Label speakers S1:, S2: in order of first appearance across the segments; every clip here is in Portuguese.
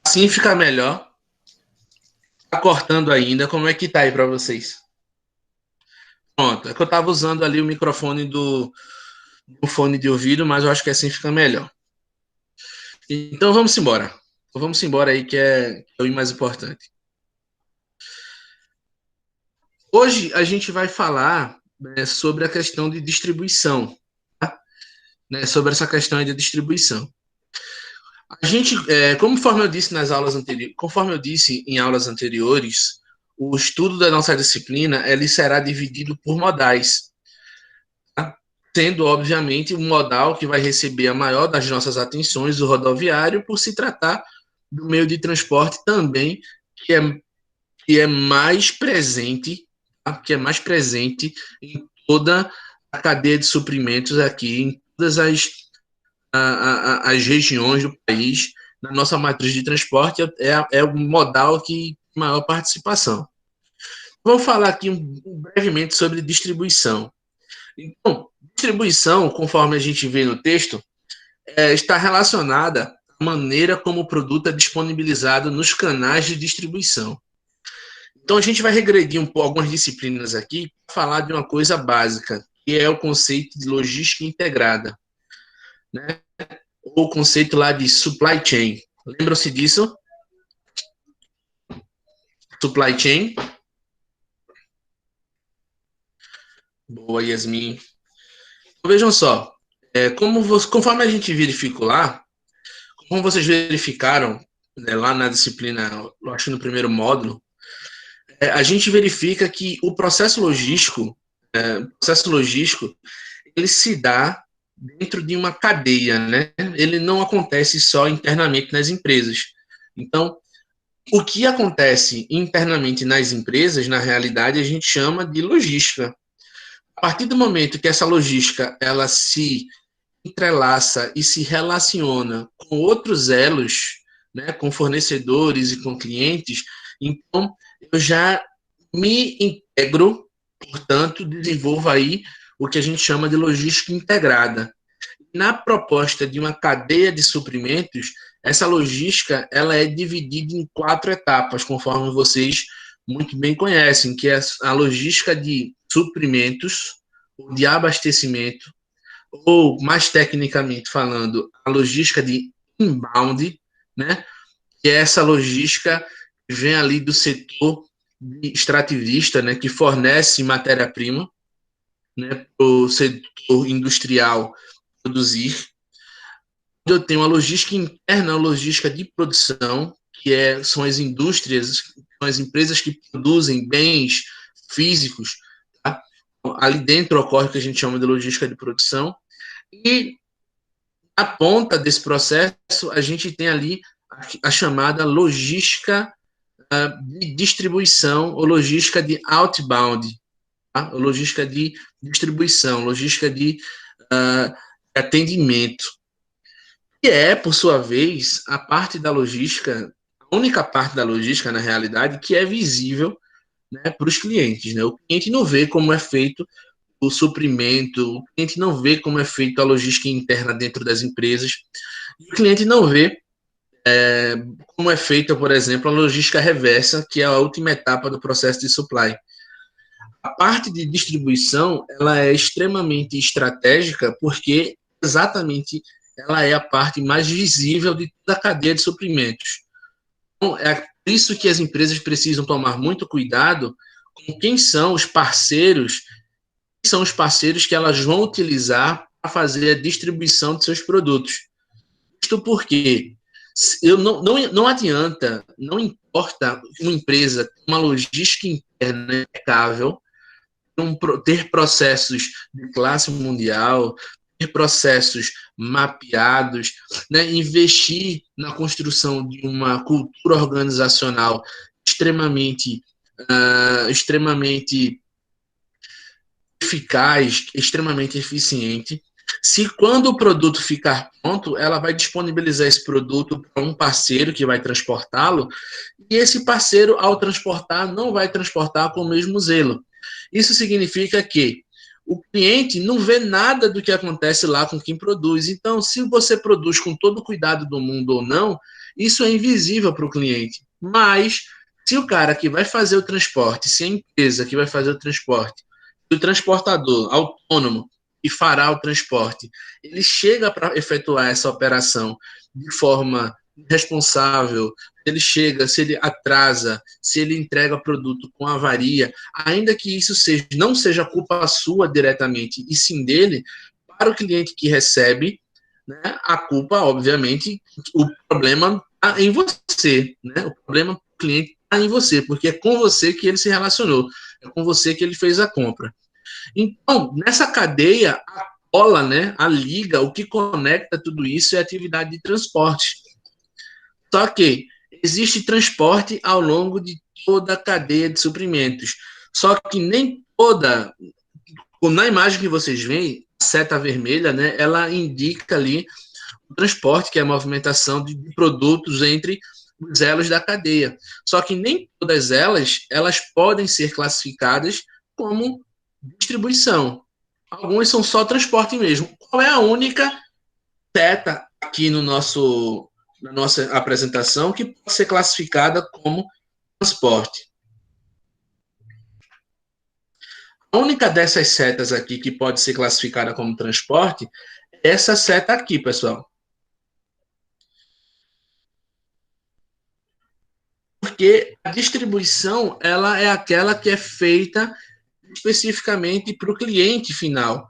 S1: Assim fica melhor. Tá cortando ainda. Como é que tá aí para vocês? Pronto. É que eu tava usando ali o microfone do fone de ouvido, mas eu acho que assim fica melhor. Então vamos embora. Vamos embora aí que é o mais importante. Hoje a gente vai falar, né, sobre a questão de distribuição, tá? Né, sobre essa questão aí de distribuição. A gente, conforme eu disse nas aulas anteriores, conforme eu disse em aulas anteriores, o estudo da nossa disciplina ele será dividido por modais, tá? Sendo obviamente o modal que vai receber a maior das nossas atenções, o rodoviário, por se tratar do meio de transporte também que é, que é mais presente, tá? Que é mais presente em toda a cadeia de suprimentos aqui, em todas as regiões do país, na nossa matriz de transporte, é o modal que tem maior participação. Vou falar aqui brevemente sobre distribuição. Então, distribuição, conforme a gente vê no texto, está relacionada à maneira como o produto é disponibilizado nos canais de distribuição. Então, a gente vai regredir algumas disciplinas aqui para falar de uma coisa básica, que é o conceito de logística integrada, né? O conceito lá de supply chain. Lembram-se disso? Supply chain. Boa, Yasmin. Vejam só, conforme a gente verificou lá, como vocês verificaram, né, lá na disciplina, eu acho que no primeiro módulo, a gente verifica que o processo logístico, ele se dá dentro de uma cadeia, né? Ele não acontece só internamente nas empresas. Então, o que acontece internamente nas empresas, na realidade, a gente chama de logística. A partir do momento que essa logística ela se entrelaça e se relaciona com outros elos, né, com fornecedores e com clientes, então eu já me integro, portanto, desenvolvo aí o que a gente chama de logística integrada. Na proposta de uma cadeia de suprimentos, essa logística ela é dividida em 4 etapas, conforme vocês muito bem conhecem, que é a logística de suprimentos, de abastecimento, ou mais tecnicamente falando, a logística de inbound, né? Que é essa logística que vem ali do setor extrativista, né? Que fornece matéria-prima, né? Para o setor industrial produzir. Eu tenho a logística interna, a logística de produção, são as indústrias, são as empresas que produzem bens físicos, tá? Ali dentro ocorre o que a gente chama de logística de produção. E a ponta desse processo, a gente tem ali a chamada logística de distribuição ou logística de outbound, tá? Logística de distribuição, logística de atendimento. Que é, por sua vez, a parte da logística, a única parte da logística, na realidade, que é visível, né, para os clientes. Né? O cliente não vê como é feito o suprimento, o cliente não vê como é feito a logística interna dentro das empresas, e o cliente não vê como é feita, por exemplo, a logística reversa, que é a última etapa do processo de supply. A parte de distribuição ela é extremamente estratégica porque exatamente ela é a parte mais visível de toda a cadeia de suprimentos. Então, é por isso que as empresas precisam tomar muito cuidado com quem são os parceiros, que elas vão utilizar para fazer a distribuição de seus produtos. Isto porque não adianta, não importa uma empresa ter uma logística interna impecável, ter processos de classe mundial, ter processos mapeados, né, investir na construção de uma cultura organizacional extremamente eficaz, extremamente eficiente. Se quando o produto ficar pronto, ela vai disponibilizar esse produto para um parceiro que vai transportá-lo, e esse parceiro, ao transportar, não vai transportar com o mesmo zelo. Isso significa que o cliente não vê nada do que acontece lá com quem produz. Então, se você produz com todo o cuidado do mundo ou não, isso é invisível para o cliente. Mas, se o cara que vai fazer o transporte, se a empresa que vai fazer o transporte, o transportador autônomo que fará o transporte, ele chega para efetuar essa operação de forma responsável, ele chega, se ele atrasa, se ele entrega produto com avaria, ainda que isso não seja culpa sua diretamente, e sim dele, para o cliente que recebe, né, a culpa, obviamente, o problema está em você, né? O problema do cliente está em você, porque é com você que ele se relacionou, é com você que ele fez a compra. Então, nessa cadeia, a cola, né, a liga, o que conecta tudo isso é a atividade de transporte. Só que existe transporte ao longo de toda a cadeia de suprimentos. Só que nem toda, na imagem que vocês veem, a seta vermelha, né, ela indica ali o transporte, que é a movimentação de produtos entre os elos da cadeia. Só que nem todas elas podem ser classificadas como distribuição. Algumas são só transporte mesmo. Qual é a única seta aqui na nossa apresentação que pode ser classificada como transporte? A única dessas setas aqui que pode ser classificada como transporte é essa seta aqui, pessoal. Porque a distribuição ela é aquela que é feita especificamente para o cliente final,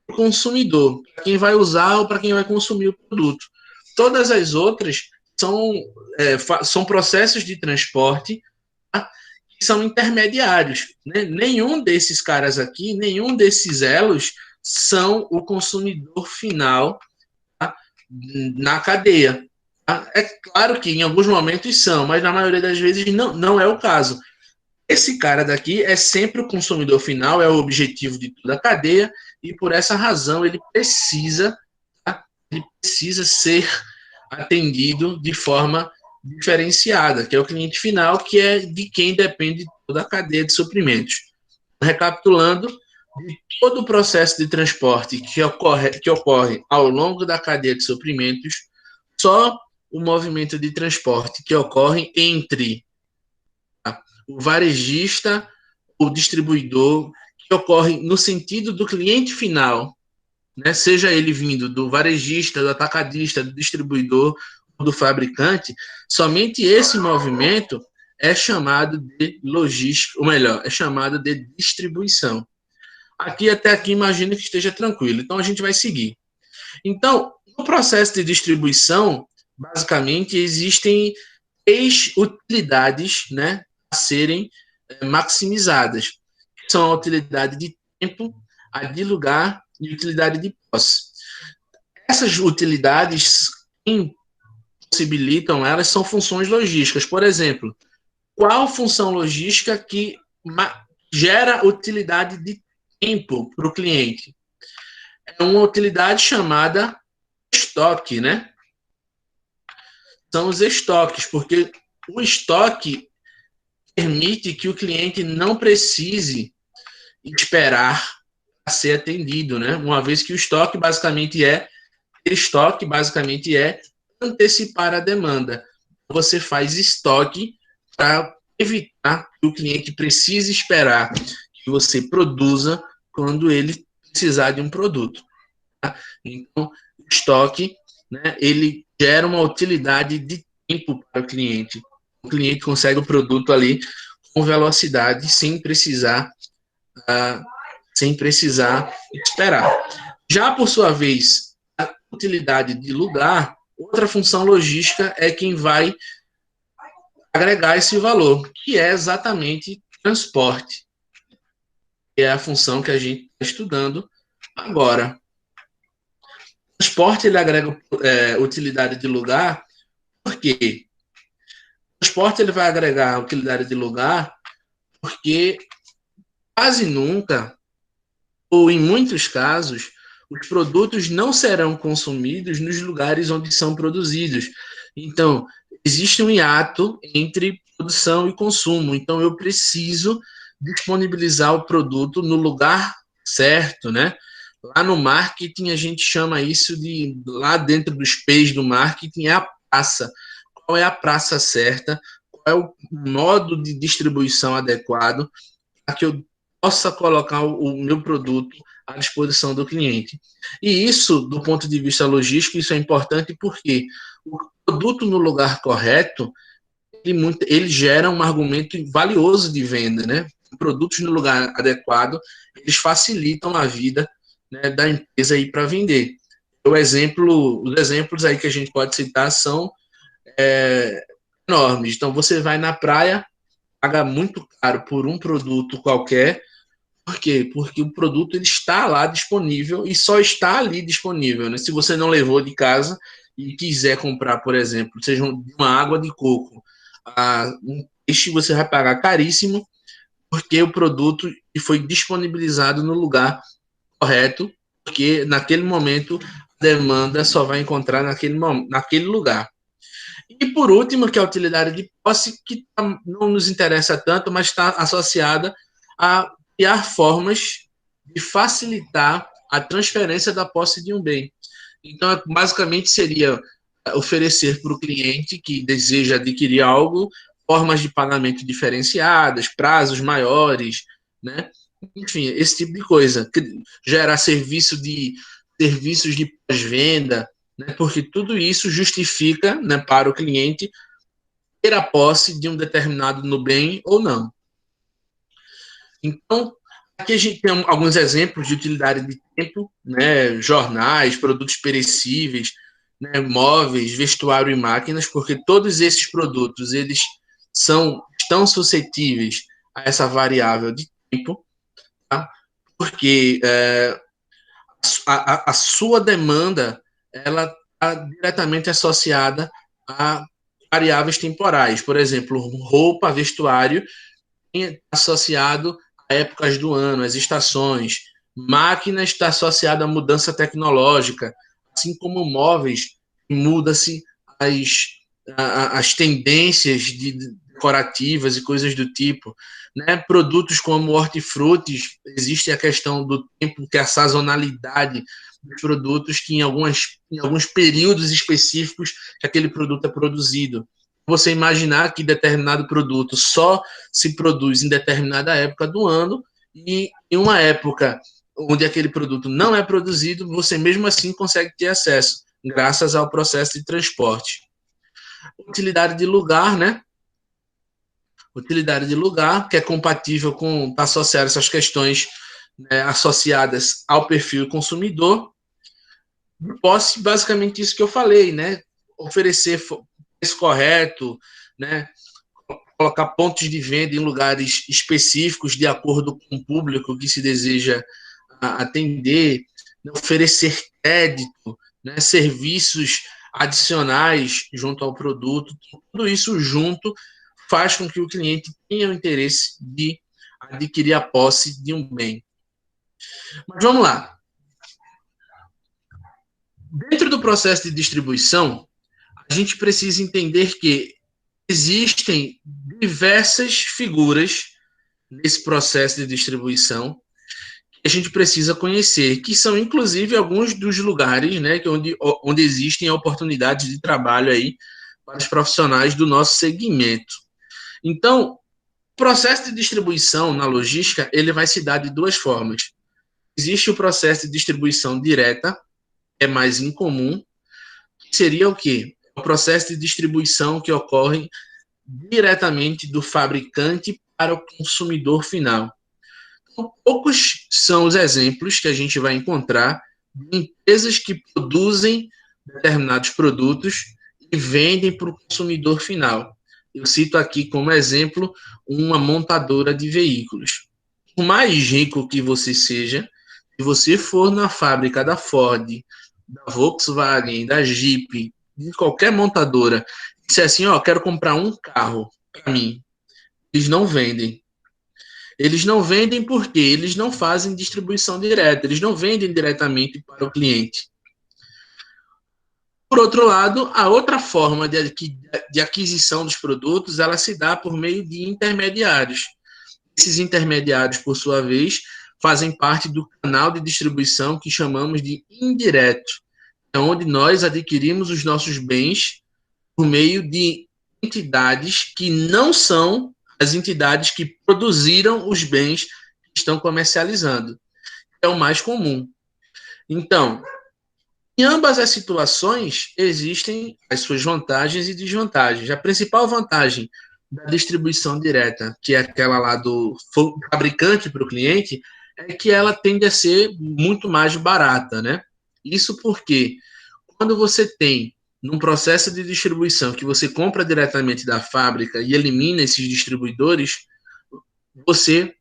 S1: para o consumidor, para quem vai usar ou para quem vai consumir o produto. Todas as outras são processos de transporte, tá, que são intermediários. Né? Nenhum desses caras aqui, nenhum desses elos são o consumidor final, tá, na cadeia. Tá? É claro que em alguns momentos são, mas na maioria das vezes não é o caso. Esse cara daqui é sempre o consumidor final, é o objetivo de toda a cadeia, e por essa razão tá? Ele precisa ser atendido de forma diferenciada, que é o cliente final, que é de quem depende toda a cadeia de suprimentos. Recapitulando, de todo o processo de transporte que ocorre ao longo da cadeia de suprimentos, só o movimento de transporte que ocorre entre o varejista, o distribuidor, que ocorre no sentido do cliente final, né? Seja ele vindo do varejista, do atacadista, do distribuidor, do fabricante, somente esse movimento é chamado de logística, ou melhor, é chamado de distribuição. Aqui até aqui imagino que esteja tranquilo. Então a gente vai seguir. Então, no processo de distribuição, basicamente existem 3 utilidades, né, a serem maximizadas. São a utilidade de tempo, a de lugar e a utilidade de posse. Essas utilidades, quem possibilitam elas, são funções logísticas. Por exemplo, qual função logística que gera utilidade de tempo para o cliente? É uma utilidade chamada estoque, né? São os estoques, porque o estoque permite que o cliente não precise esperar a ser atendido, né? Uma vez que o estoque basicamente é antecipar a demanda. Você faz estoque para evitar que o cliente precise esperar que você produza quando ele precisar de um produto. Tá? Então, o estoque, né, ele gera uma utilidade de tempo para o cliente. O cliente consegue o produto ali com velocidade, sem precisar esperar. Já, por sua vez, a utilidade de lugar, outra função logística é quem vai agregar esse valor, que é exatamente transporte, que é a função que a gente está estudando agora. O transporte ele agrega utilidade de lugar, porque o transporte ele vai agregar utilidade de lugar porque quase nunca, ou em muitos casos, os produtos não serão consumidos nos lugares onde são produzidos. Então, existe um hiato entre produção e consumo. Então, eu preciso disponibilizar o produto no lugar certo, né? Lá no marketing, a gente chama isso de, lá dentro dos P's do marketing, é a praça. qual é a praça certa, qual é o modo de distribuição adequado para que eu possa colocar o meu produto à disposição do cliente. E isso, do ponto de vista logístico, isso é importante porque o produto no lugar correto, ele gera um argumento valioso de venda, né? Produtos no lugar adequado, eles facilitam a vida, né, da empresa aí para vender. Os exemplos aí que a gente pode citar são enormes. Então, você vai na praia, paga muito caro por um produto qualquer. Por quê? Porque o produto ele está lá disponível e só está ali disponível, né? Se você não levou de casa e quiser comprar, por exemplo, seja uma água de coco, um peixe, você vai pagar caríssimo porque o produto foi disponibilizado no lugar correto, porque naquele momento a demanda só vai encontrar naquele lugar. E por último, que é a utilidade de posse, que não nos interessa tanto, mas está associada a criar formas de facilitar a transferência da posse de um bem. Então, basicamente, seria oferecer para o cliente que deseja adquirir algo formas de pagamento diferenciadas, prazos maiores, né? Enfim, esse tipo de coisa. Gerar serviços de pós-venda, né? Porque tudo isso justifica, né, para o cliente ter a posse de um determinado no bem ou não. Então, aqui a gente tem alguns exemplos de utilidade de tempo, né? Jornais, produtos perecíveis, né? Móveis, vestuário e máquinas, porque todos esses produtos eles estão suscetíveis a essa variável de tempo, tá? Porque a sua demanda ela está diretamente associada a variáveis temporais. Por exemplo, roupa, vestuário, associado a épocas do ano, as estações. Máquinas está associado à mudança tecnológica, assim como móveis, muda-se as tendências decorativas e coisas do tipo. Né? Produtos como hortifrutis, existe a questão do tempo, que é a sazonalidade dos produtos, que em alguns períodos específicos que aquele produto é produzido. Você imaginar que determinado produto só se produz em determinada época do ano e em uma época onde aquele produto não é produzido, você mesmo assim consegue ter acesso, graças ao processo de transporte. Utilidade de lugar, né? Utilidade de lugar, que é compatível com, está associado a essas questões, né, associadas ao perfil consumidor. Posse, basicamente isso que eu falei, né? Oferecer preço correto, né? Colocar pontos de venda em lugares específicos de acordo com o público que se deseja atender, né? Oferecer crédito, né? Serviços adicionais junto ao produto, tudo isso junto faz com que o cliente tenha o interesse de adquirir a posse de um bem. Mas vamos lá. Dentro do processo de distribuição, a gente precisa entender que existem diversas figuras nesse processo de distribuição que a gente precisa conhecer, que são inclusive alguns dos lugares, né, onde existem oportunidades de trabalho aí para os profissionais do nosso segmento. Então, o processo de distribuição na logística, ele vai se dar de duas formas. Existe o processo de distribuição direta, que é mais incomum, que seria o quê? O processo de distribuição que ocorre diretamente do fabricante para o consumidor final. Então, poucos são os exemplos que a gente vai encontrar de empresas que produzem determinados produtos e vendem para o consumidor final. Eu cito aqui como exemplo uma montadora de veículos. Por mais rico que você seja, se você for na fábrica da Ford, da Volkswagen, da Jeep, de qualquer montadora, e disser assim, ó, quero comprar um carro para mim, eles não vendem. Eles não vendem porque eles não fazem distribuição direta, eles não vendem diretamente para o cliente. Por outro lado, a outra forma de aquisição dos produtos, ela se dá por meio de intermediários. Esses intermediários, por sua vez, fazem parte do canal de distribuição que chamamos de indireto, é onde nós adquirimos os nossos bens por meio de entidades que não são as entidades que produziram os bens que estão comercializando. É o mais comum. Então, em ambas as situações, existem as suas vantagens e desvantagens. A principal vantagem da distribuição direta, que é aquela lá do fabricante para o cliente, é que ela tende a ser muito mais barata, né? Isso porque quando você tem num processo de distribuição que você compra diretamente da fábrica e elimina esses distribuidores, você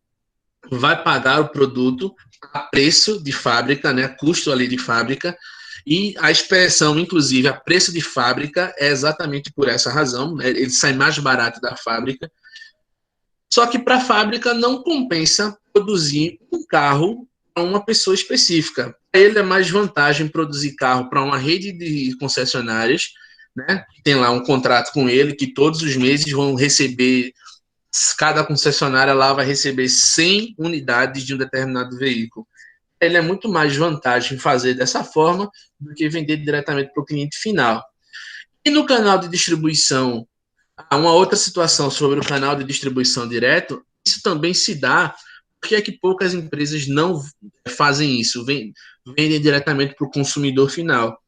S1: vai pagar o produto a preço de fábrica, né, custo ali de fábrica, e a expressão, inclusive, a preço de fábrica é exatamente por essa razão, né, ele sai mais barato da fábrica, só que para a fábrica não compensa produzir um carro para uma pessoa específica. Para ele é mais vantagem produzir carro para uma rede de concessionárias, né, tem lá um contrato com ele, que todos os meses vão receber, cada concessionária lá vai receber 100 unidades de um determinado veículo. Ele é muito mais vantagem fazer dessa forma do que vender diretamente para o cliente final. E no canal de distribuição, há uma outra situação sobre o canal de distribuição direto, isso também se dá porque é que poucas empresas não fazem isso, vendem diretamente para o consumidor final.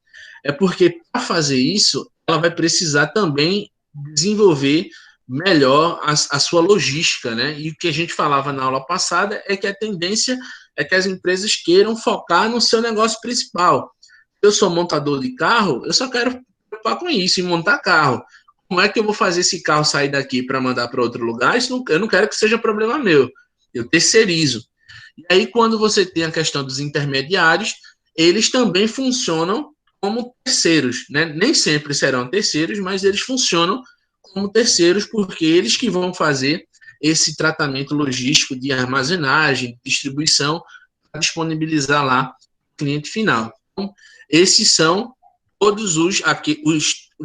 S1: É porque para fazer isso, ela vai precisar também desenvolver melhor a sua logística, né? E o que a gente falava na aula passada é que a tendência é que as empresas queiram focar no seu negócio principal. Eu sou montador de carro, eu só quero preocupar com isso, em montar carro. Como é que eu vou fazer esse carro sair daqui para mandar para outro lugar? Eu não quero que seja problema meu. Eu terceirizo. E aí, quando você tem a questão dos intermediários, eles também funcionam como terceiros, né? Nem sempre serão terceiros, mas eles funcionam como terceiros porque eles que vão fazer esse tratamento logístico de armazenagem, distribuição, para disponibilizar lá o cliente final. Então, esses são todos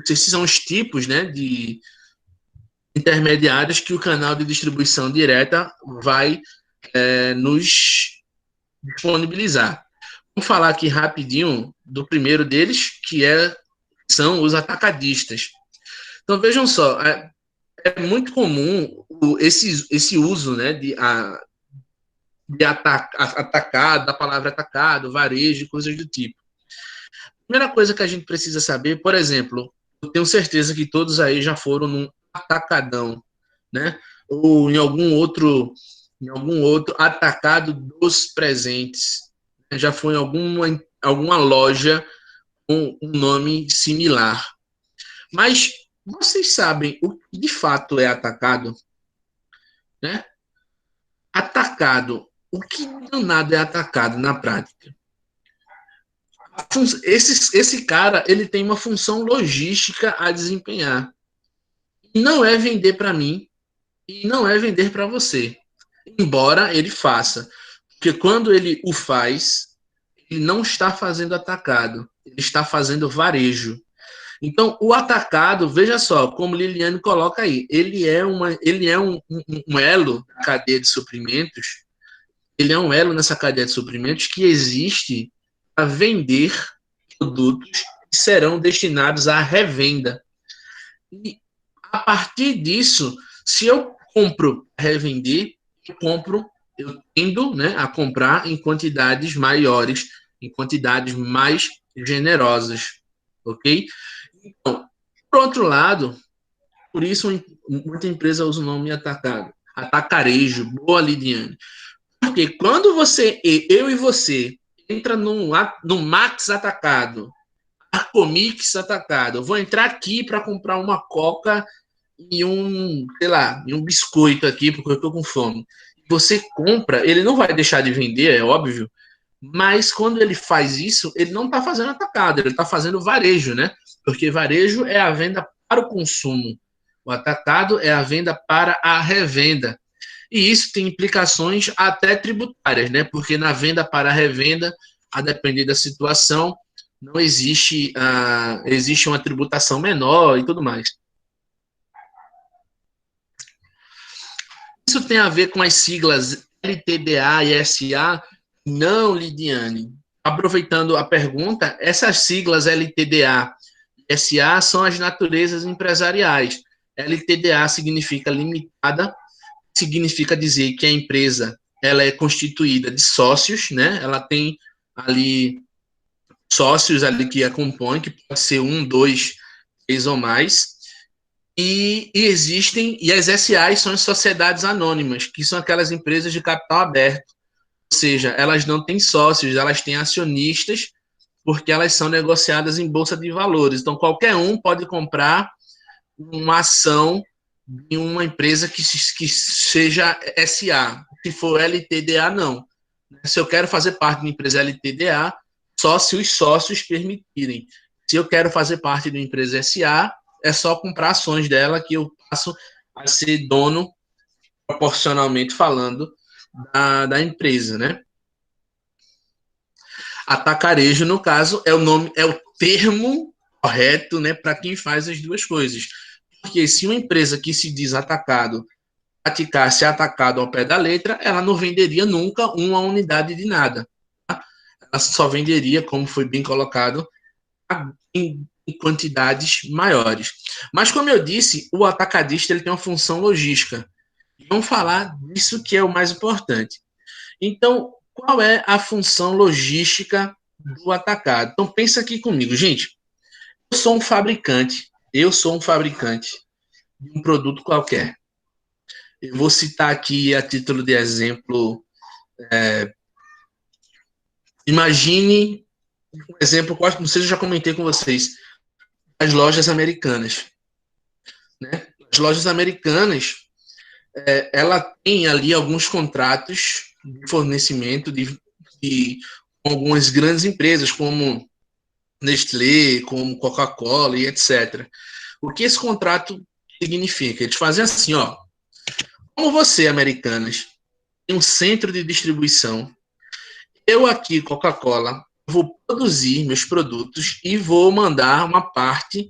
S1: esses são os tipos, né, de intermediários que o canal de distribuição direta vai nos disponibilizar. Vamos falar aqui rapidinho do primeiro deles, são os atacadistas. Então, vejam só, é muito comum esse uso, né, de atacado, da palavra atacado, varejo, coisas do tipo. Primeira coisa que a gente precisa saber, por exemplo, eu tenho certeza que todos aí já foram num atacadão, né? Ou em algum outro atacado dos presentes. Já foi em alguma loja com um nome similar. Mas vocês sabem o que de fato é atacado? Né? Atacado. O que danado é atacado na prática? Esse cara ele tem uma função logística a desempenhar. Não é vender para mim e não é vender para você. Embora ele faça. Porque quando ele o faz, ele não está fazendo atacado, ele está fazendo varejo. Então, o atacado, veja só, como Liliane coloca aí, ele é um elo na cadeia de suprimentos, ele é um elo nessa cadeia de suprimentos que existe para vender produtos que serão destinados à revenda. E a partir disso, se eu compro revender, eu tendo, né, a comprar em quantidades maiores, em quantidades mais generosas, ok? Então, por outro lado, por isso muita empresa usa o nome atacado, atacarejo, boa Lidiane. Porque quando eu e você, entra no Max Atacado, Arcomix Atacado, eu vou entrar aqui para comprar uma coca e e um biscoito aqui, porque eu estou com fome. Você compra, ele não vai deixar de vender, é óbvio, mas quando ele faz isso, ele não está fazendo atacado, ele está fazendo varejo, né? Porque varejo é a venda para o consumo. O atacado é a venda para a revenda. E isso tem implicações até tributárias, né? Porque na venda para a revenda, a depender da situação, não existe, existe uma tributação menor e tudo mais. Isso tem a ver com as siglas LTDA e SA? Não, Lidiane. Aproveitando a pergunta, essas siglas LTDA SA são as naturezas empresariais. LTDA significa limitada, significa dizer que a empresa ela é constituída de sócios, né? Ela tem ali sócios ali que a compõem, que pode ser um, dois, três ou mais. E as SAs são as sociedades anônimas, que são aquelas empresas de capital aberto. Ou seja, elas não têm sócios, elas têm acionistas, porque elas são negociadas em bolsa de valores. Então, qualquer um pode comprar uma ação em uma empresa que seja SA. Se for LTDA, não. Se eu quero fazer parte de uma empresa LTDA, só se os sócios permitirem. Se eu quero fazer parte de uma empresa SA, é só comprar ações dela que eu passo a ser dono, proporcionalmente falando, da empresa, né? Atacarejo, no caso, é o nome, é o termo correto, né, para quem faz as duas coisas. Porque se uma empresa que se diz atacado praticasse atacado ao pé da letra, ela não venderia nunca uma unidade de nada. Tá? Ela só venderia, como foi bem colocado, em quantidades maiores. Mas, como eu disse, o atacadista ele tem uma função logística. Vamos falar disso que é o mais importante. Então, qual é a função logística do atacado? Então, pensa aqui comigo, gente. Eu sou um fabricante de um produto qualquer. Eu vou citar aqui a título de exemplo. Imagine um exemplo, não sei se eu já comentei com vocês, as lojas americanas. Né? As lojas americanas, ela tem ali alguns contratos de fornecimento de algumas grandes empresas, como Nestlé, como Coca-Cola e etc. O que esse contrato significa? Eles fazem assim, ó. Como você, Americanas, tem um centro de distribuição, eu aqui, Coca-Cola, vou produzir meus produtos e vou mandar uma parte,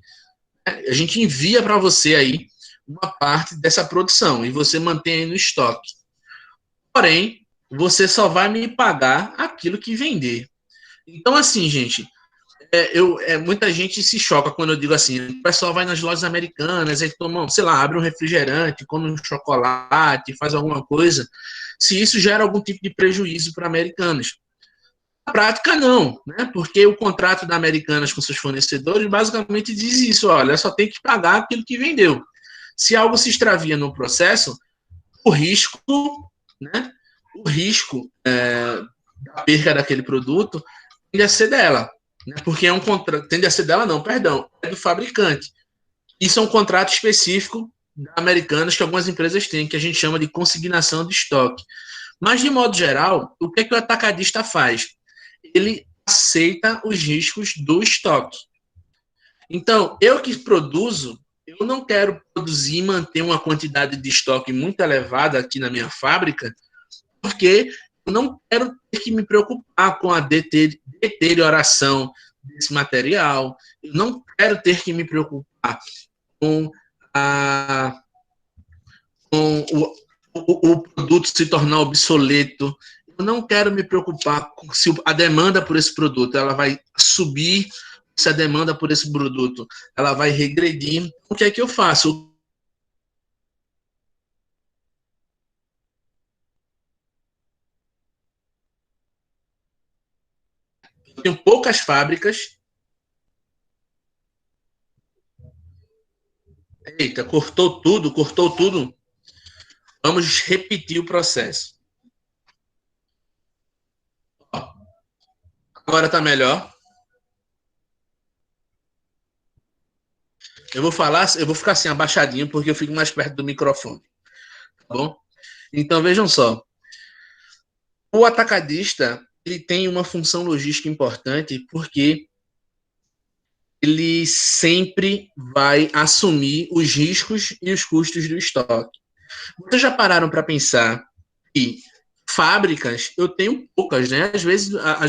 S1: a gente envia para você aí uma parte dessa produção e você mantém aí no estoque. Porém, você só vai me pagar aquilo que vender. Então, assim, gente, muita gente se choca quando eu digo assim, o pessoal vai nas lojas americanas, aí toma, sei lá, abre um refrigerante, come um chocolate, faz alguma coisa, se isso gera algum tipo de prejuízo para americanas. Na prática, não, né? Porque o contrato da Americanas com seus fornecedores basicamente diz isso, olha, só tem que pagar aquilo que vendeu. Se algo se extravia no processo, o risco, né? O risco da perda daquele produto tende a ser dela, né? Porque é um contrato, tende a ser dela não, perdão, é do fabricante. Isso é um contrato específico da Americanas que algumas empresas têm, que a gente chama de consignação de estoque. Mas, de modo geral, o que é que o atacadista faz? Ele aceita os riscos do estoque. Então, eu que produzo, eu não quero produzir e manter uma quantidade de estoque muito elevada aqui na minha fábrica, porque eu não quero ter que me preocupar com a deterioração desse material, eu não quero ter que me preocupar com, com o produto se tornar obsoleto. Eu não quero me preocupar com se a demanda por esse produto ela vai subir, se a demanda por esse produto ela vai regredir. O que é que eu faço? Eu tenho poucas fábricas. Eita, cortou tudo, cortou tudo. Vamos repetir o processo. Agora está melhor. Eu vou falar, eu vou ficar assim abaixadinho porque eu fico mais perto do microfone, tá bom? Então vejam só, o atacadista ele tem uma função logística importante porque ele sempre vai assumir os riscos e os custos do estoque. Vocês já pararam para pensar que fábricas, eu tenho poucas, né? Às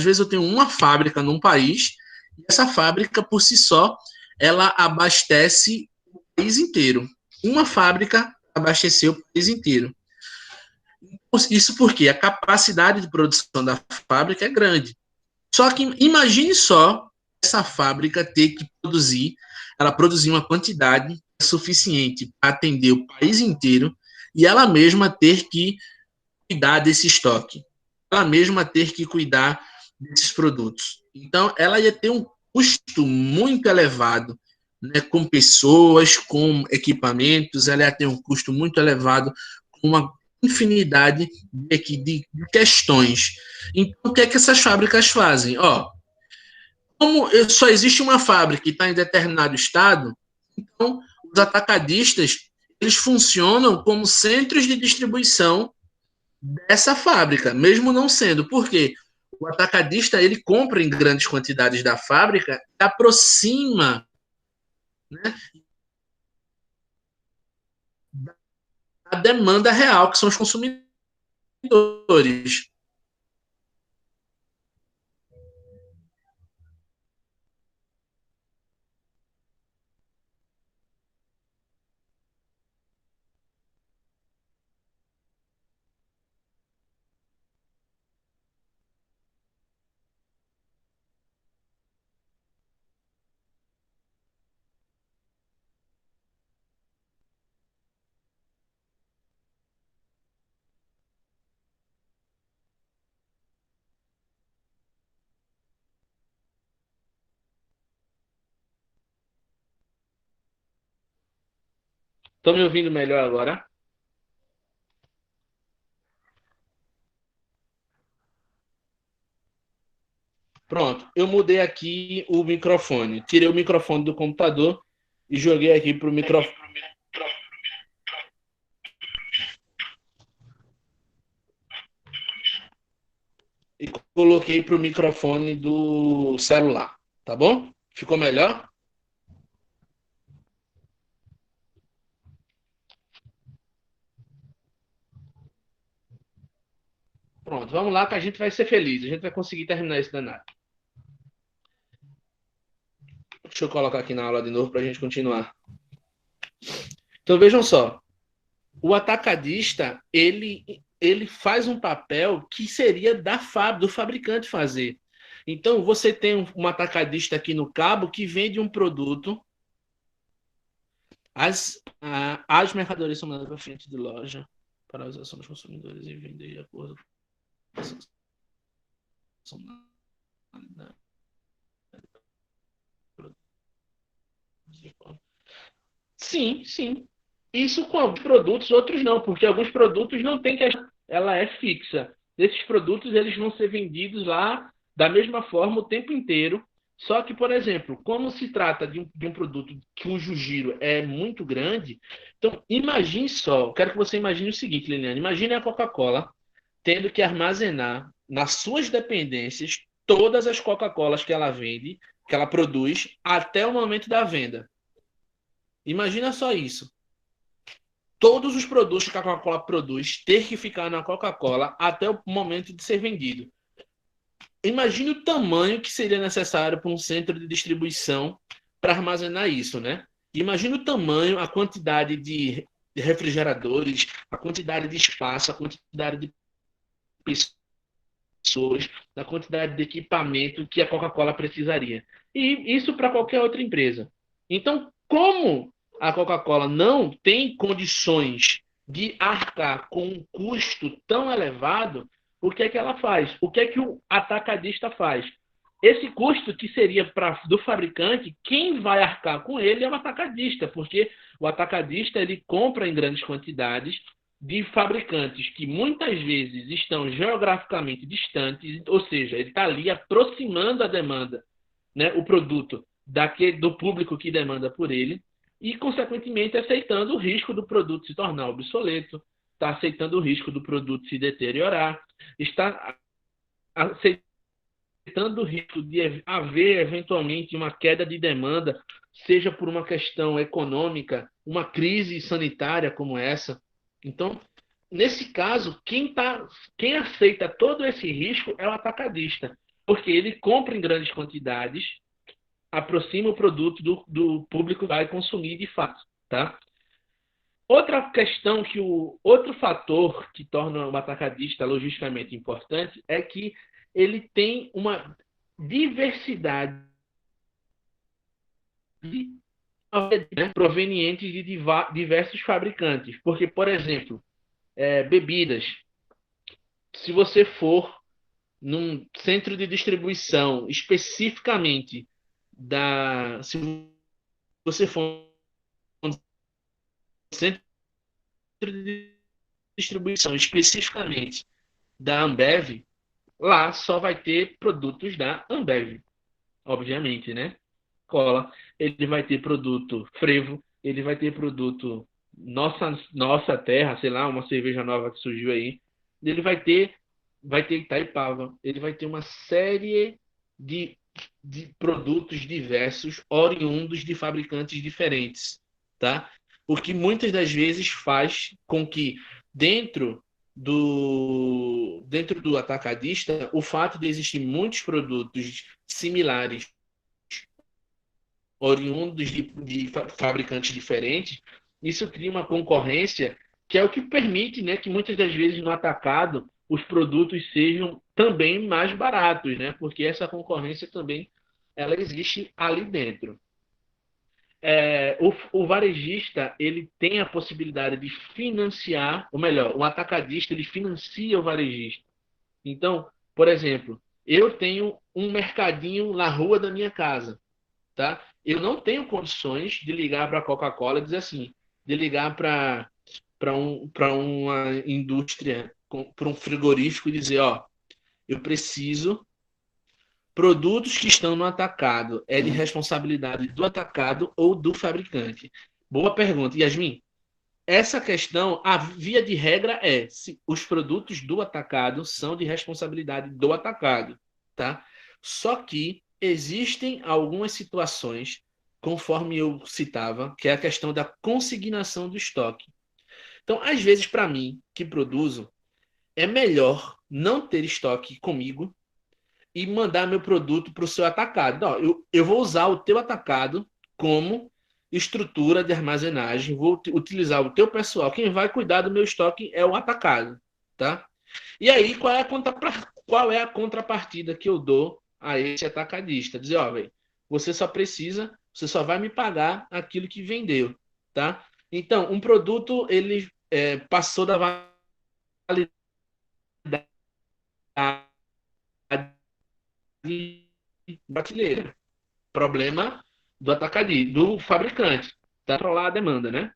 S1: vezes eu tenho uma fábrica num país e essa fábrica, por si só, ela abastece o país inteiro. Uma fábrica abasteceu o país inteiro. Isso porque a capacidade de produção da fábrica é grande. Só que imagine só essa fábrica ter que produzir ela produzir uma quantidade suficiente para atender o país inteiro e ela mesma ter que cuidar desse estoque, ela mesma ter que cuidar desses produtos. Então, ela ia ter um custo muito elevado, né, com pessoas, com equipamentos, ela ia ter um custo muito elevado, com uma infinidade de questões. Então, o que é que essas fábricas fazem? Como só existe uma fábrica que está em determinado estado, então os atacadistas eles funcionam como centros de distribuição dessa fábrica, mesmo não sendo. Por quê? O atacadista ele compra em grandes quantidades da fábrica e aproxima, né, da demanda real, que são os consumidores. Estão me ouvindo melhor agora? Pronto, eu mudei aqui o microfone. Tirei o microfone do computador e joguei aqui para o microfone. E coloquei para o microfone do celular, tá bom? Ficou melhor? Pronto, vamos lá que a gente vai ser feliz. A gente vai conseguir terminar esse danado. Deixa eu colocar aqui na aula de novo para a gente continuar. Então vejam só, o atacadista ele faz um papel que seria do fabricante fazer. Então você tem um atacadista aqui no Cabo que vende um produto, as mercadorias são mandadas para frente de loja para a usação dos consumidores e vender de acordo com a sim, sim. Isso com alguns produtos, outros não, porque alguns produtos não tem que ela é fixa. Esses produtos eles vão ser vendidos lá da mesma forma o tempo inteiro. Só que, por exemplo, como se trata de um produto cujo giro é muito grande, então imagine só, eu quero que você imagine o seguinte, Liliane, imagine a Coca-Cola tendo que armazenar nas suas dependências todas as Coca-Colas que ela vende, que ela produz, até o momento da venda. Imagina só isso. Todos os produtos que a Coca-Cola produz ter que ficar na Coca-Cola até o momento de ser vendido. Imagine o tamanho que seria necessário para um centro de distribuição para armazenar isso, né? Imagine o tamanho, a quantidade de refrigeradores, a quantidade de espaço, a quantidade de pessoas, a quantidade de equipamento que a Coca-Cola precisaria. E isso para qualquer outra empresa. Então, como a Coca-Cola não tem condições de arcar com um custo tão elevado, o que é que ela faz? O que é que o atacadista faz? Esse custo que seria do fabricante, quem vai arcar com ele é o atacadista, porque o atacadista ele compra em grandes quantidades de fabricantes que muitas vezes estão geograficamente distantes, ou seja, ele está ali aproximando a demanda, né, o produto do público que demanda por ele, e, consequentemente, aceitando o risco do produto se tornar obsoleto, está aceitando o risco do produto se deteriorar, está aceitando o risco de haver, eventualmente, uma queda de demanda, seja por uma questão econômica, uma crise sanitária como essa. Então, nesse caso, quem aceita todo esse risco é o atacadista, porque ele compra em grandes quantidades, aproxima o produto do público que vai consumir de fato, tá? Outra questão outro fator que torna o atacadista logisticamente importante é que ele tem uma diversidade né, provenientes de diversos fabricantes. Porque, por exemplo, bebidas. Se você for num centro de distribuição especificamente se você for num centro de distribuição especificamente da Ambev, lá só vai ter produtos da Ambev, obviamente, né? Cola, ele vai ter produto Frevo, ele vai ter produto Nossa Terra, sei lá, uma cerveja nova que surgiu aí. Ele vai ter Itaipava, ele vai ter uma série de, de produtos diversos, oriundos de fabricantes diferentes, tá? O que muitas das vezes faz com que dentro dentro do atacadista, o fato de existir muitos produtos similares oriundos de fabricantes diferentes, isso cria uma concorrência que é o que permite, né, que muitas das vezes no atacado os produtos sejam também mais baratos, né, porque essa concorrência também ela existe ali dentro. O varejista ele tem a possibilidade de financiar, ou melhor, o atacadista ele financia o varejista. Então, por exemplo, eu tenho um mercadinho na rua da minha casa, tá? Eu não tenho condições de ligar para a Coca-Cola e dizer assim, de ligar para uma indústria, para um frigorífico e dizer, ó, eu preciso produtos que estão no atacado, é de responsabilidade do atacado ou do fabricante? Boa pergunta, Yasmin. Essa questão, a via de regra é se os produtos do atacado são de responsabilidade do atacado, tá? Só que existem algumas situações, conforme eu citava, que é a questão da consignação do estoque. Então, às vezes, para mim, que produzo, é melhor não ter estoque comigo e mandar meu produto para o seu atacado. Não, eu vou usar o teu atacado como estrutura de armazenagem, vou utilizar o teu pessoal. Quem vai cuidar do meu estoque é o atacado, tá? E aí, qual é a contrapartida que eu dou a esse atacadista? Dizer, ó, velho, você só vai me pagar aquilo que vendeu, tá? Então, um produto, ele passou da validade brasileira. Problema do atacadista, do fabricante, tá? Controlar a demanda, né?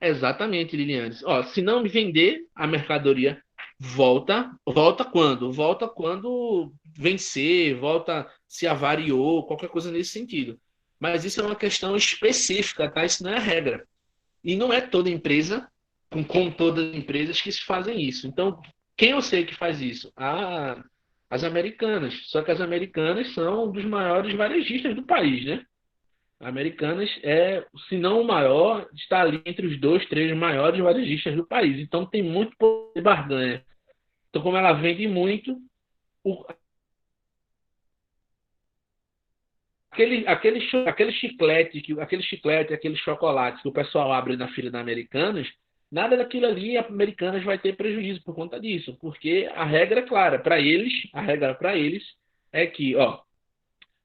S1: Exatamente, Liliane. Ó, se não me vender a mercadoria, volta quando? Volta quando vencer, volta se avariou, qualquer coisa nesse sentido. Mas isso é uma questão específica, tá? Isso não é a regra. E não é toda empresa, como todas as empresas, que se fazem isso. Então, quem eu sei que faz isso? As Americanas. Só que as Americanas são um dos maiores varejistas do país, né? Americanas se não o maior, está ali entre os dois, três maiores varejistas do país. Então tem muito poder de barganha. Então, como ela vende muito, o- aquele chiclete, aquele chocolate que o pessoal abre na fila da Americanas, nada daquilo ali a Americanas vai ter prejuízo por conta disso, porque a regra é clara. Para eles, a regra para eles é que, ó,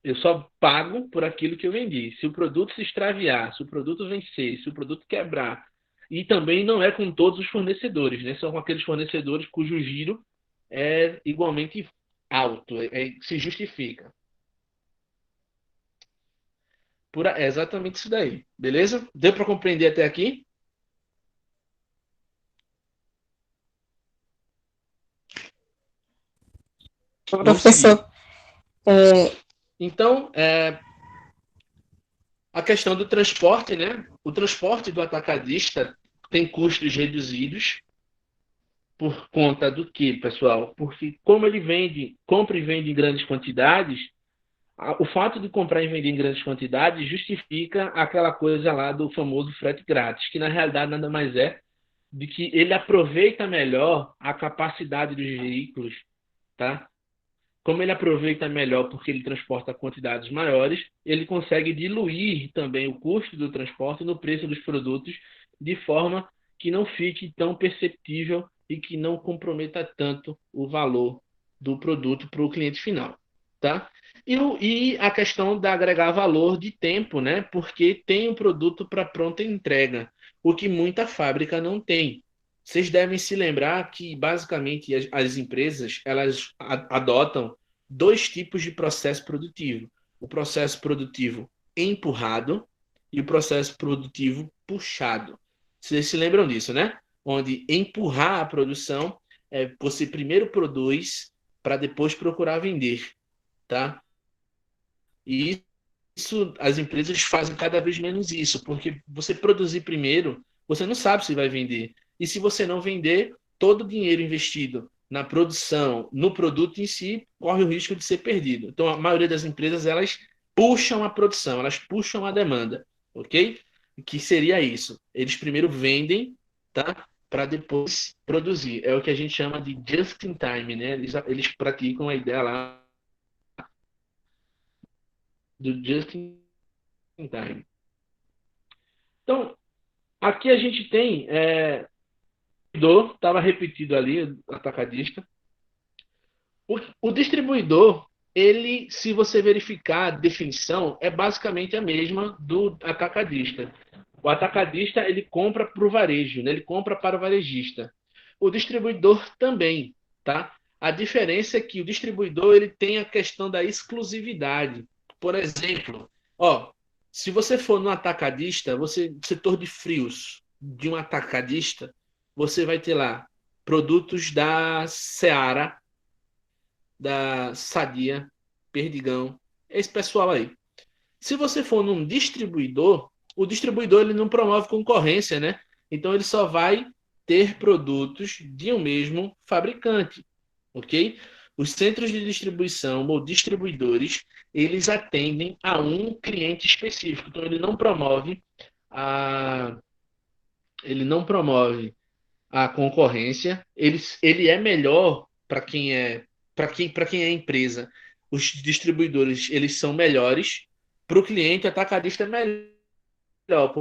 S1: eu só pago por aquilo que eu vendi. Se o produto se extraviar, se o produto vencer, se o produto quebrar, e também não é com todos os fornecedores, né? São com aqueles fornecedores cujo giro é igualmente alto, se justifica. É exatamente isso daí, beleza? Deu para compreender até aqui? Vamos seguir.
S2: Professor, é,
S1: Então, a questão do transporte, né? O transporte do atacadista tem custos reduzidos. Por conta do que, pessoal? Porque como ele compra e vende em grandes quantidades, o fato de comprar e vender em grandes quantidades justifica aquela coisa lá do famoso frete grátis, que na realidade nada mais é de que ele aproveita melhor a capacidade dos veículos, tá? Como ele aproveita melhor porque ele transporta quantidades maiores, ele consegue diluir também o custo do transporte no preço dos produtos, de forma que não fique tão perceptível e que não comprometa tanto o valor do produto para o cliente final. tá? E a questão da agregar valor de tempo, né? Porque tem um produto para pronta entrega, o que muita fábrica não tem. Vocês devem se lembrar que, basicamente, as empresas elas adotam dois tipos de processo produtivo: o processo produtivo empurrado e o processo produtivo puxado. Vocês se lembram disso, né? Onde empurrar a produção é você primeiro produz para depois procurar vender, tá? E isso, as empresas fazem cada vez menos isso, porque você produzir primeiro, você não sabe se vai vender. E se você não vender, todo o dinheiro investido na produção, no produto em si, corre o risco de ser perdido. Então, a maioria das empresas, elas puxam a produção, elas puxam a demanda, ok? Que seria isso. Eles primeiro vendem, tá? Para depois produzir. É o que a gente chama de just in time, né? Eles praticam a ideia lá do just in time. Então, aqui a gente tem distribuidor, estava repetido ali, atacadista. O distribuidor, ele, se você verificar a definição, é basicamente a mesma do atacadista. O atacadista, ele compra para o varejo, né? Ele compra para o varejista. O distribuidor também, tá? A diferença é que o distribuidor, ele tem a questão da exclusividade. Por exemplo, ó, se você for no atacadista, você, setor de frios de um atacadista, você vai ter lá produtos da Seara, da Sadia, Perdigão, esse pessoal aí. Se você for num distribuidor, o distribuidor ele não promove concorrência, né? Então ele só vai ter produtos de um mesmo fabricante, ok? Os centros de distribuição ou distribuidores, eles atendem a um cliente específico. Então a, ele não promove a concorrência. Ele é melhor para quem é empresa. Os distribuidores eles são melhores. Para o cliente, o atacadista é melhor,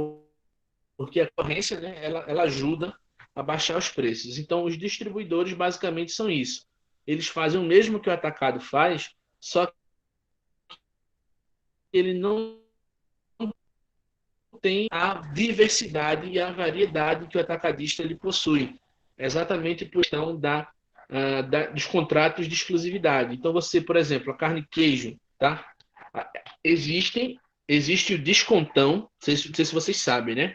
S1: porque a concorrência, né, ela ajuda a baixar os preços. Então, os distribuidores basicamente são isso. Eles fazem o mesmo que o atacado faz, só que ele não tem a diversidade e a variedade que o atacadista ele possui. Exatamente por questão dos contratos de exclusividade. Então, você, por exemplo, a carne e queijo, tá? Existem, existe o descontão, não sei se vocês sabem, né?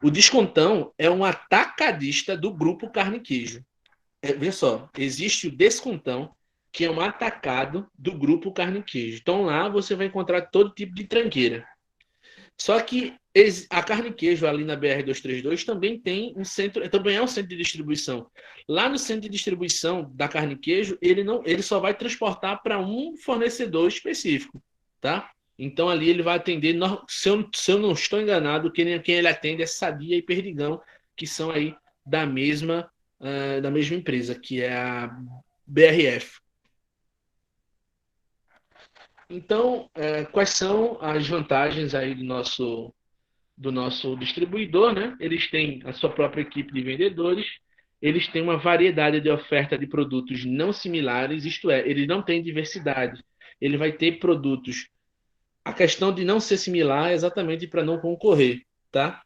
S1: O descontão é um atacadista do grupo carne e queijo. Veja só, existe o descontão, que é um atacado do grupo carne e queijo. Então lá você vai encontrar todo tipo de tranqueira. Só que a carne e queijo ali na BR-232 também tem um centro, também é um centro de distribuição. Lá no centro de distribuição da carne e queijo, ele só vai transportar para um fornecedor específico, tá? Então ali ele vai atender, se eu não estou enganado, quem ele atende é Sadia e Perdigão, que são aí da mesma empresa, que é a BRF. Então, quais são as vantagens aí do nosso distribuidor, né? Eles têm a sua própria equipe de vendedores, eles têm uma variedade de oferta de produtos não similares, isto é, ele não tem diversidade. Ele vai ter produtos. A questão de não ser similar é exatamente para não concorrer, tá?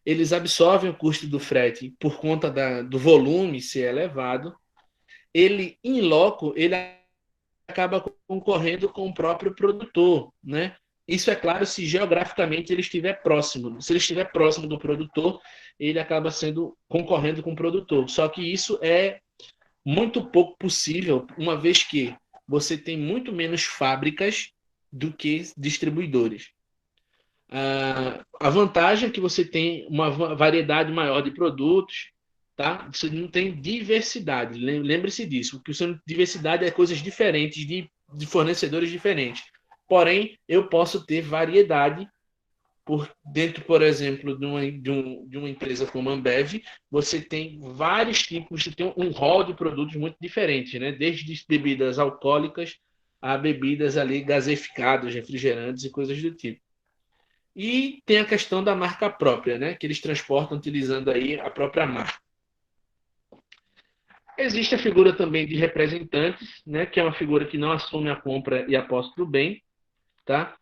S1: Eles absorvem o custo do frete por conta do volume ser elevado. Ele, em loco, ele acaba concorrendo com o próprio produtor, né? Isso é claro se geograficamente ele estiver próximo. Se ele estiver próximo do produtor, ele acaba sendo concorrendo com o produtor. Só que isso é muito pouco possível, uma vez que você tem muito menos fábricas do que distribuidores. A vantagem é que você tem uma variedade maior de produtos, tá? Você não tem diversidade. Lembre-se disso. O que você diversidade é coisas diferentes de fornecedores diferentes. Porém, eu posso ter variedade por dentro, por exemplo, de uma empresa como a Ambev, você tem vários tipos, você tem um rol de produtos muito diferentes, né? Desde bebidas alcoólicas a bebidas ali gaseificadas, refrigerantes e coisas do tipo. E tem a questão da marca própria, né? Que eles transportam utilizando aí a própria marca. Existe a figura também de representantes, né, que é uma figura que não assume a compra e a posse do bem, tá?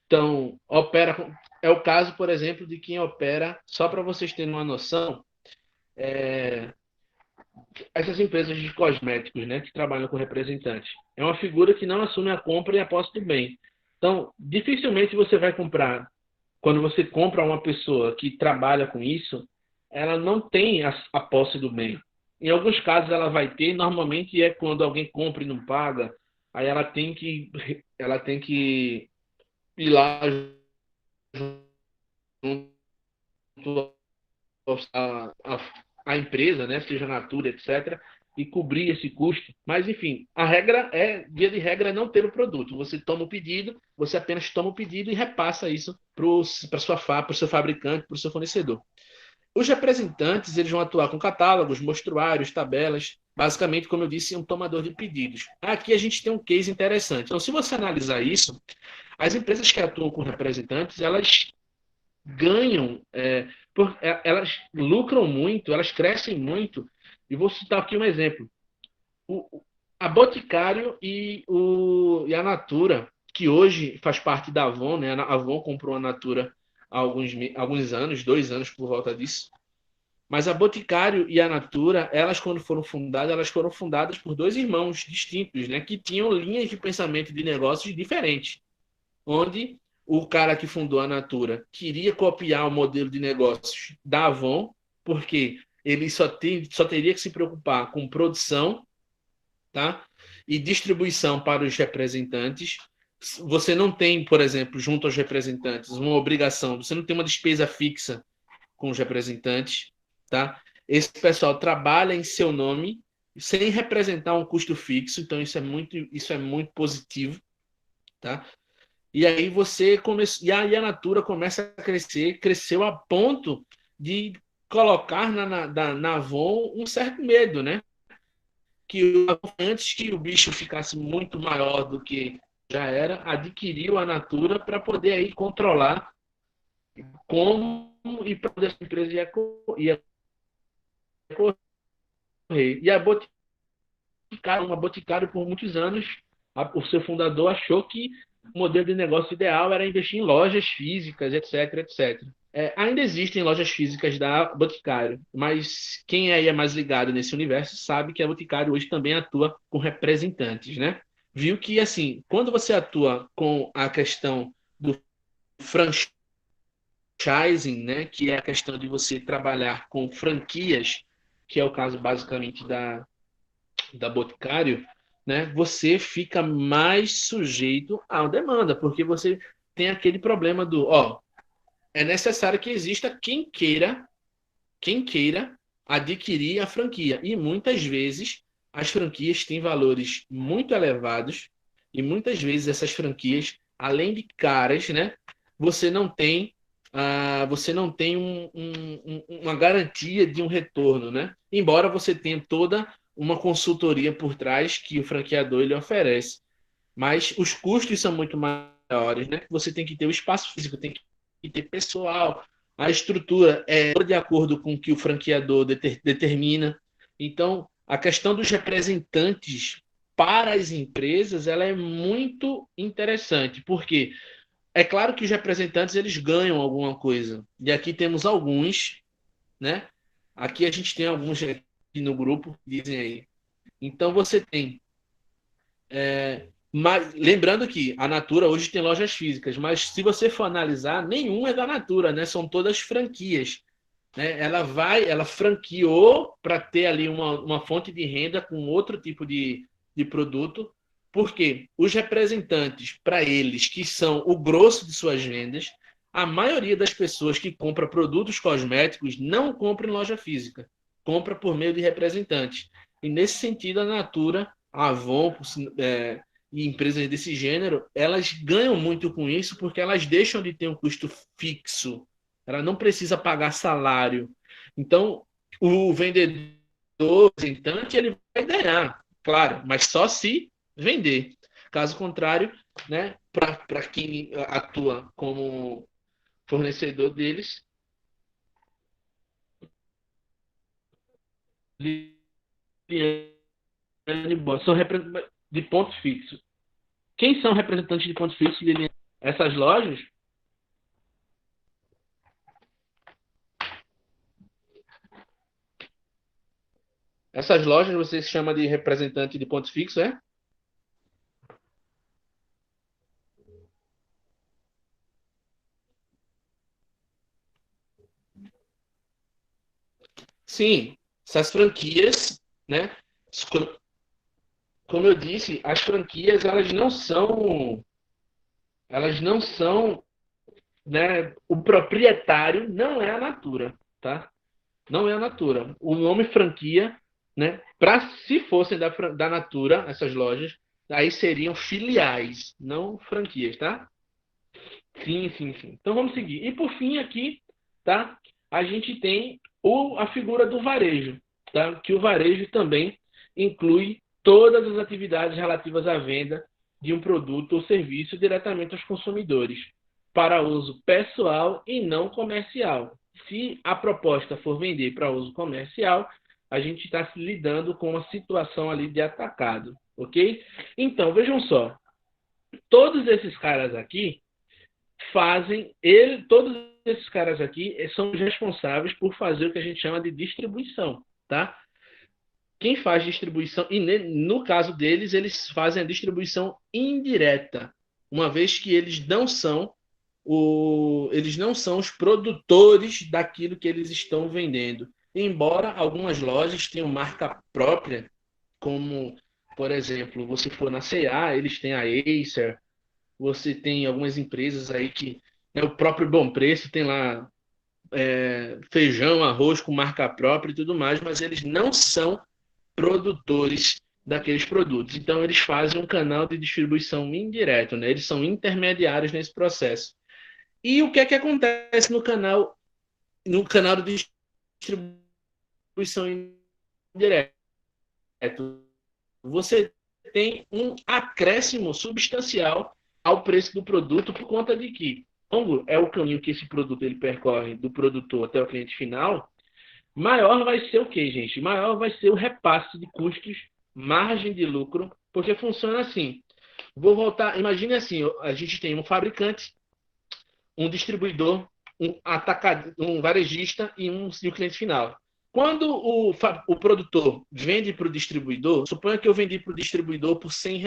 S1: Então, é o caso, por exemplo, de quem opera, só para vocês terem uma noção, essas empresas de cosméticos, né, que trabalham com representantes. É uma figura que não assume a compra e a posse do bem. Então, dificilmente você vai comprar, quando você compra uma pessoa que trabalha com isso, ela não tem a posse do bem. Em alguns casos ela vai ter, normalmente é quando alguém compra e não paga, aí ela tem que ir lá junto a empresa, né, seja Natura, etc., e cobrir esse custo. Mas, enfim, a regra é, via de regra, é não ter o produto. Você toma o pedido, você apenas toma o pedido e repassa isso para sua para o seu fabricante, para o seu fornecedor. Os representantes eles vão atuar com catálogos, mostruários, tabelas, basicamente, como eu disse, um tomador de pedidos. Aqui a gente tem um case interessante. Então, se você analisar isso, as empresas que atuam com representantes, elas ganham, elas lucram muito, elas crescem muito. E vou citar aqui um exemplo. A Boticário e a Natura, que hoje faz parte da Avon, né? A Avon comprou a Natura há alguns anos, 2 anos por volta disso. Mas a Boticário e a Natura, quando foram fundadas por dois irmãos distintos, né? Que tinham linhas de pensamento de negócios diferentes, onde o cara que fundou a Natura queria copiar o modelo de negócios da Avon, porque ele só teria que se preocupar com produção, tá? E distribuição para os representantes. Você não tem, por exemplo, junto aos representantes, uma obrigação, você não tem uma despesa fixa com os representantes, tá? Esse pessoal trabalha em seu nome sem representar um custo fixo, então isso é muito positivo, tá? E aí você começa, e aí a Natura começa a crescer, cresceu a ponto de colocar na Avon um certo medo, né? Que antes que o bicho ficasse muito maior do que já era, adquiriu a Natura para poder aí controlar como e para onde essa empresa ia correr. E a Boticário por muitos anos, o seu fundador achou que o modelo de negócio ideal era investir em lojas físicas, etc, etc. Ainda existem lojas físicas da Boticário, mas quem aí é mais ligado nesse universo sabe que a Boticário hoje também atua com representantes, né? Viu que, assim, quando você atua com a questão do franchising, né, que é a questão de você trabalhar com franquias, que é o caso basicamente da Boticário, né, você fica mais sujeito à demanda, porque você tem aquele problema é necessário que exista quem queira adquirir a franquia. E muitas vezes as franquias têm valores muito elevados e muitas vezes essas franquias, além de caras, né, você não tem uma garantia de um retorno, né? Embora você tenha toda uma consultoria por trás que o franqueador ele oferece, mas os custos são muito maiores, né? Você tem que ter o espaço físico, tem que ter pessoal, a estrutura é de acordo com o que o franqueador determina. Então, a questão dos representantes para as empresas ela é muito interessante, porque é claro que os representantes eles ganham alguma coisa. E aqui temos alguns, né? Aqui a gente tem alguns aqui no grupo, dizem aí. Então você tem mas, lembrando que a Natura hoje tem lojas físicas, mas se você for analisar, nenhuma é da Natura, né? São todas franquias, né? Ela franqueou para ter ali uma fonte de renda com outro tipo de produto, porque os representantes, para eles, que são o grosso de suas vendas, a maioria das pessoas que compra produtos cosméticos não compra em loja física, compra por meio de representantes. E nesse sentido, a Natura, a Avon, e empresas desse gênero, elas ganham muito com isso porque elas deixam de ter um custo fixo. Ela não precisa pagar salário. Então, o vendedor, o representante, ele vai ganhar, claro, mas só se vender. Caso contrário, né, para quem atua como fornecedor deles, São representantes de ponto fixo. Quem são representantes de ponto fixo, Liliane? Essas lojas? Essas lojas você se chama de representante de ponto fixo, é? Sim, essas franquias, né? Como eu disse, as franquias elas não são, né? O proprietário não é a Natura, tá? Não é a Natura. O nome franquia, né? Para se fossem da Natura, essas lojas, aí seriam filiais, não franquias, tá? Sim, sim, sim. Então vamos seguir. E por fim aqui, tá? A gente tem a figura do varejo, tá? Que o varejo também inclui todas as atividades relativas à venda de um produto ou serviço diretamente aos consumidores, para uso pessoal e não comercial. Se a proposta for vender para uso comercial, a gente está se lidando com uma situação ali de atacado, ok? Então, vejam só, todos esses caras aqui todos esses caras aqui são os responsáveis por fazer o que a gente chama de distribuição, tá? Quem faz distribuição, e no caso deles, eles fazem a distribuição indireta, uma vez que eles não são os produtores daquilo que eles estão vendendo. Embora algumas lojas tenham marca própria, como, por exemplo, você for na C&A, eles têm a Acer, você tem algumas empresas aí que o próprio Bom Preço tem lá feijão, arroz com marca própria e tudo mais, mas eles não são produtores daqueles produtos. Então eles fazem um canal de distribuição indireto, né? Eles são intermediários nesse processo. E o que é que acontece no canal de distribuição indireta? Você tem um acréscimo substancial ao preço do produto por conta de que longo é o caminho que esse produto ele percorre do produtor até o cliente final, maior vai ser o que, gente? Maior vai ser o repasse de custos, margem de lucro, porque funciona assim. Vou voltar, imagine assim, a gente tem um fabricante, um distribuidor, um varejista e o cliente final. Quando o produtor vende para o distribuidor, suponha que eu vendi para o distribuidor por R$ 100.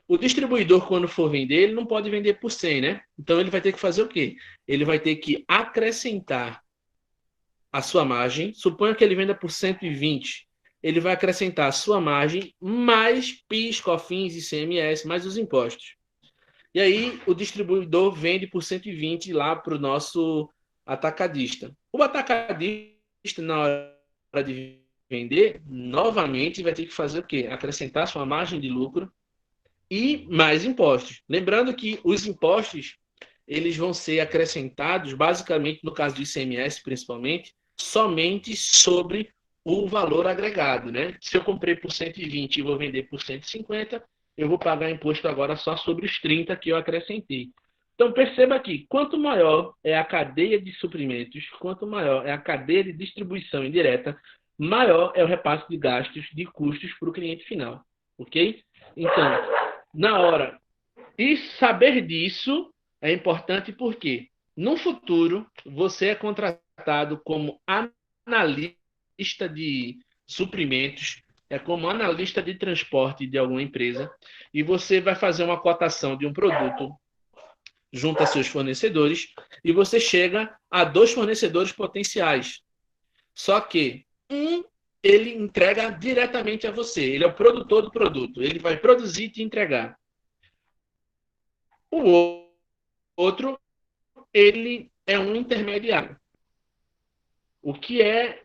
S1: O distribuidor, quando for vender, ele não pode vender por 100, né? Então ele vai ter que fazer o quê? Ele vai ter que acrescentar a sua margem. Suponha que ele venda por 120. Ele vai acrescentar a sua margem mais PIS, COFINS, ICMS, mais os impostos. E aí o distribuidor vende por 120 lá para o nosso atacadista. O atacadista, na hora de vender, novamente vai ter que fazer o quê? Acrescentar sua margem de lucro e mais impostos. Lembrando que os impostos eles vão ser acrescentados, basicamente, no caso do ICMS, principalmente, somente sobre o valor agregado, né? Se eu comprei por 120 e vou vender por 150, eu vou pagar imposto agora só sobre os 30 que eu acrescentei. Então, perceba aqui, quanto maior é a cadeia de suprimentos, quanto maior é a cadeia de distribuição indireta, maior é o repasse de gastos, de custos para o cliente final, ok? Então, na hora, e saber disso é importante porque no futuro você é contratado como analista de suprimentos, é como analista de transporte de alguma empresa e você vai fazer uma cotação de um produto junto a seus fornecedores e você chega a 2 fornecedores potenciais. Só que ele entrega diretamente a você, ele é o produtor do produto, ele vai produzir e te entregar. O outro, ele é um intermediário. O que é...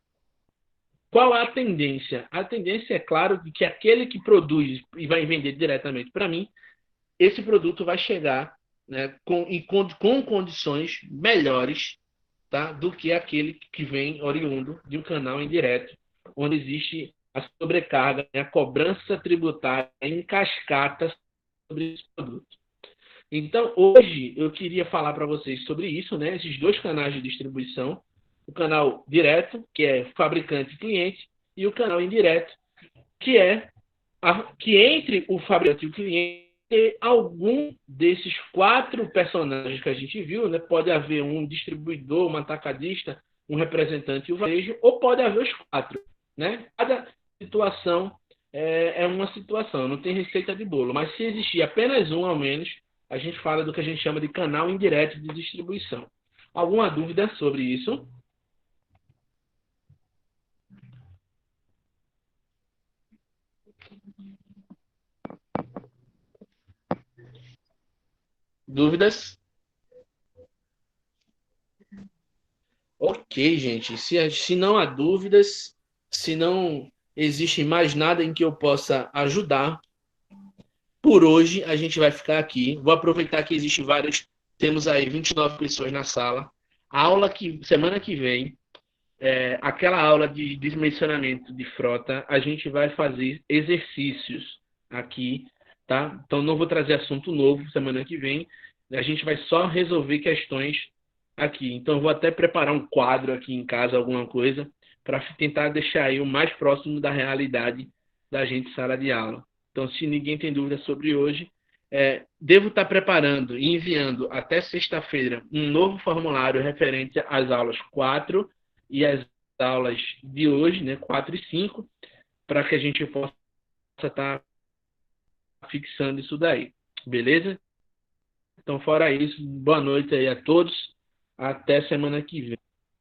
S1: Qual a tendência? A tendência é, claro, de que aquele que produz e vai vender diretamente para mim, esse produto vai chegar, né, com condições melhores, tá, do que aquele que vem oriundo de um canal indireto, onde existe a sobrecarga, a cobrança tributária em cascata sobre esse produto. Então, hoje, eu queria falar para vocês sobre isso, né? Esses 2 canais de distribuição. O canal direto, que é fabricante e cliente, e o canal indireto, que é que entre o fabricante e o cliente, algum desses 4 personagens que a gente viu, né? Pode haver um distribuidor, um atacadista, um representante e o varejo, ou pode haver os 4, né? Cada situação é uma situação, não tem receita de bolo, mas se existir apenas um ao menos, a gente fala do que a gente chama de canal indireto de distribuição. Alguma dúvida sobre isso? Dúvidas? Ok, gente. Se não há dúvidas, se não existe mais nada em que eu possa ajudar, por hoje a gente vai ficar aqui. Vou aproveitar que existe várias. Temos aí 29 pessoas na sala. A aula que semana que vem, aquela aula de dimensionamento de frota, a gente vai fazer exercícios aqui, tá? Então não vou trazer assunto novo semana que vem. A gente vai só resolver questões aqui. Então eu vou até preparar um quadro aqui em casa, alguma coisa, para tentar deixar aí o mais próximo da realidade da gente sala de aula. Então, se ninguém tem dúvida sobre hoje, devo estar preparando e enviando até sexta-feira um novo formulário referente às aulas 4 e às aulas de hoje, né, 4 e 5, para que a gente possa estar fixando isso daí. Beleza? Então, fora isso, boa noite aí a todos. Até semana que vem.